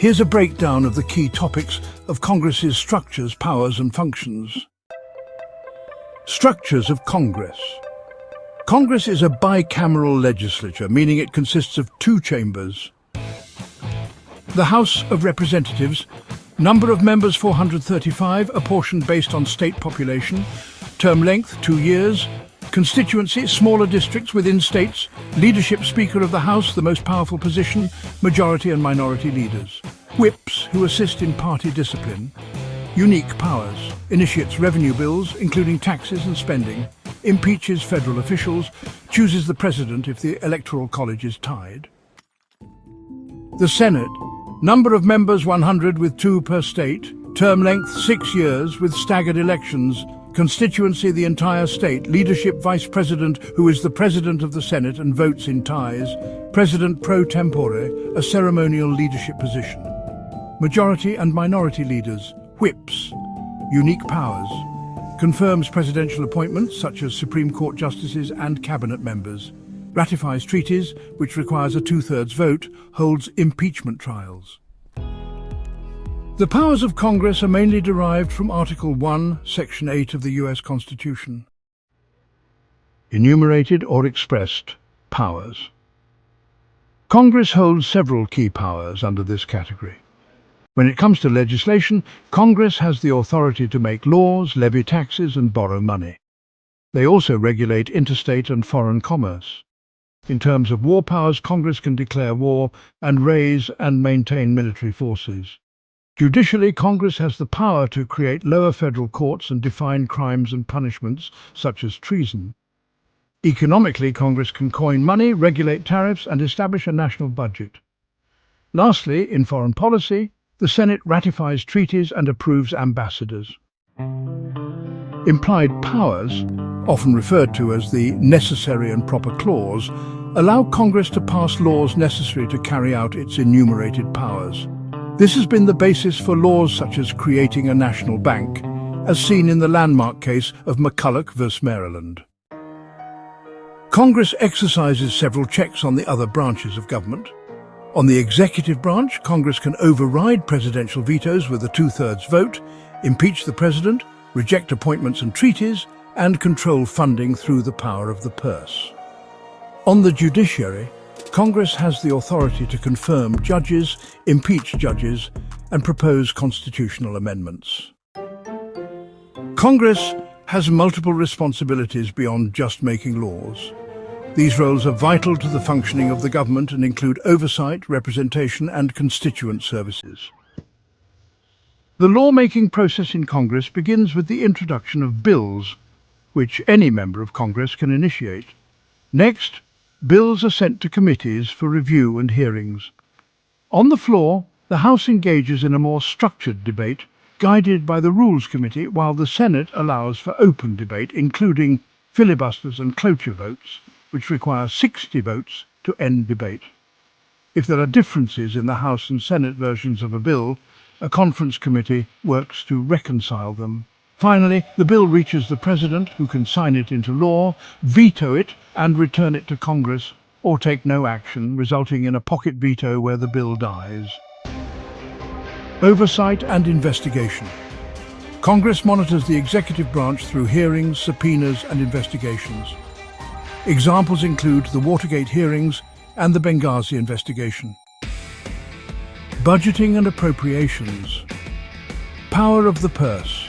Here's a breakdown of the key topics of Congress's structures, powers and functions. Structures of Congress. Congress is a bicameral legislature, meaning it consists of two chambers. The House of Representatives, number of members 435, apportioned based on state population, term length 2 years, constituency, smaller districts within states, leadership Speaker of the House, the most powerful position, majority and minority leaders. Whips, who assist in party discipline. Unique powers, initiates revenue bills, including taxes and spending, impeaches federal officials, chooses the president if the electoral college is tied. The Senate, number of members 100 with 2 per state, term length 6 years with staggered elections, constituency the entire state, leadership vice president who is the president of the Senate and votes in ties, president pro tempore, a ceremonial leadership position. Majority and minority leaders, whips, unique powers, confirms presidential appointments such as Supreme Court justices and cabinet members, ratifies treaties which requires a 2/3 vote, holds impeachment trials. The powers of Congress are mainly derived from Article 1, Section 8 of the US Constitution. Enumerated or expressed powers. Congress holds several key powers under this category. When it comes to legislation, Congress has the authority to make laws, levy taxes and borrow money. They also regulate interstate and foreign commerce. In terms of war powers, Congress can declare war and raise and maintain military forces. Judicially, Congress has the power to create lower federal courts and define crimes and punishments, such as treason. Economically, Congress can coin money, regulate tariffs, and establish a national budget. Lastly, in foreign policy, the Senate ratifies treaties and approves ambassadors. Implied powers, often referred to as the necessary and proper clause, allow Congress to pass laws necessary to carry out its enumerated powers. This has been the basis for laws such as creating a national bank, as seen in the landmark case of McCulloch v. Maryland. Congress exercises several checks on the other branches of government. On the executive branch, Congress can override presidential vetoes with a 2/3 vote, impeach the president, reject appointments and treaties, and control funding through the power of the purse. On the judiciary, Congress has the authority to confirm judges, impeach judges, and propose constitutional amendments. Congress has multiple responsibilities beyond just making laws. These roles are vital to the functioning of the government and include oversight, representation, and constituent services. The lawmaking process in Congress begins with the introduction of bills, which any member of Congress can initiate. Next, bills are sent to committees for review and hearings. On the floor, the House engages in a more structured debate, guided by the Rules Committee, while the Senate allows for open debate, including filibusters and cloture votes, which require 60 votes to end debate. If there are differences in the House and Senate versions of a bill, a conference committee works to reconcile them. Finally, the bill reaches the President, who can sign it into law, veto it, and return it to Congress, or take no action, resulting in a pocket veto where the bill dies. Oversight and investigation. Congress monitors the executive branch through hearings, subpoenas, and investigations. Examples include the Watergate hearings and the Benghazi investigation. Budgeting and appropriations. Power of the purse.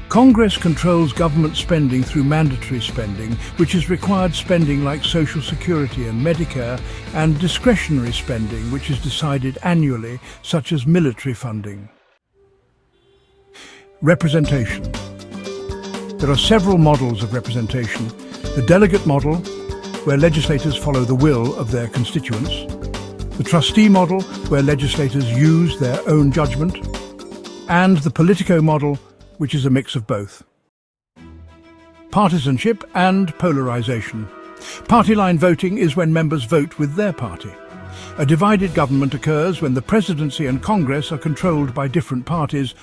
Congress controls government spending through mandatory spending, which is required spending like Social Security and Medicare, and discretionary spending, which is decided annually, such as military funding. Representation. There are several models of representation. The delegate model, where legislators follow the will of their constituents. The trustee model, where legislators use their own judgment. And the politico model, which is a mix of both. Partisanship and polarization. Party line voting is when members vote with their party. A divided government occurs when the presidency and Congress are controlled by different parties,